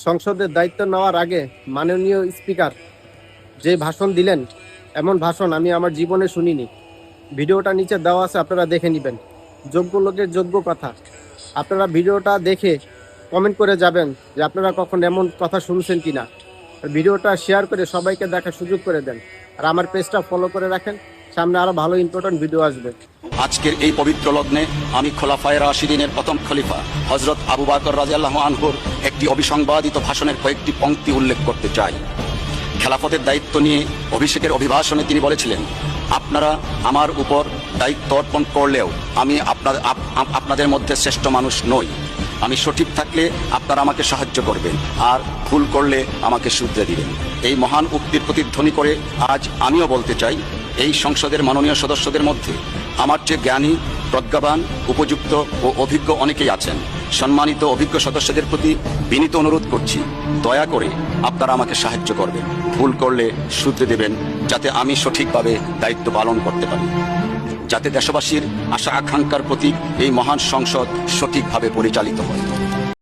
সংসদের দায়িত্ব নেওয়ার আগে মাননীয় স্পিকার যে ভাষণ দিলেন, এমন ভাষণ আমি আমার জীবনে শুনিনি। ভিডিওটা নিচে দেওয়া আছে, আপনারা দেখে নেবেন। যোগ্য লোকের যোগ্য কথা। আপনারা ভিডিওটা দেখে কমেন্ট করে যাবেন যে আপনারা কখন এমন কথা শুনছেন কিনা। ভিডিওটা শেয়ার করে সবাইকে দেখার সুযোগ করে দেন, আর আমার পেজটা ফলো করে রাখেন। সামনে আরো ভালো ইম্পর্টেন্ট ভিডিও আসবে। আজকের এই পবিত্র লগ্নে আমি খোলাফায়ে রাশিদিনের প্রথম খলিফা হযরত আবু বকর রাদিয়াল্লাহু আনহুর একটি অবিসংবাদিত ভাষণের কয়েকটি পংক্তি উল্লেখ করতে চাই। খেলাফতের দায়িত্ব নিয়ে অভিষেকের অভিভাষণে তিনি বলেছিলেন, আপনারা আমার উপর দায়িত্ব অর্পণ করলেও আমি আপনাদের মধ্যে শ্রেষ্ঠ মানুষ নই। আমি সঠিক থাকলে আপনারা আমাকে সাহায্য করবেন, আর ভুল করলে আমাকে শুধরে দিবেন। এই মহান উক্তির প্রতিধ্বনি করে আজ আমিও বলতে চাই, এই সংসদের মাননীয় সদস্যদের মধ্যে আমার চেয়ে জ্ঞানী, প্রজ্ঞাবান, উপযুক্ত ও অভিজ্ঞ অনেকেই আছেন। সম্মানিত অভিজ্ঞ সদস্যদের প্রতি বিনীত অনুরোধ করছি, দয়া করে আপনারা আমাকে সাহায্য করবেন, ভুল করলে শুধরে দেবেন, যাতে আমি সঠিকভাবে দায়িত্ব পালন করতে পারি, যাতে দেশবাসীর আশা আকাঙ্ক্ষার প্রতি এই মহান সংসদ সঠিকভাবে পরিচালিত হয়।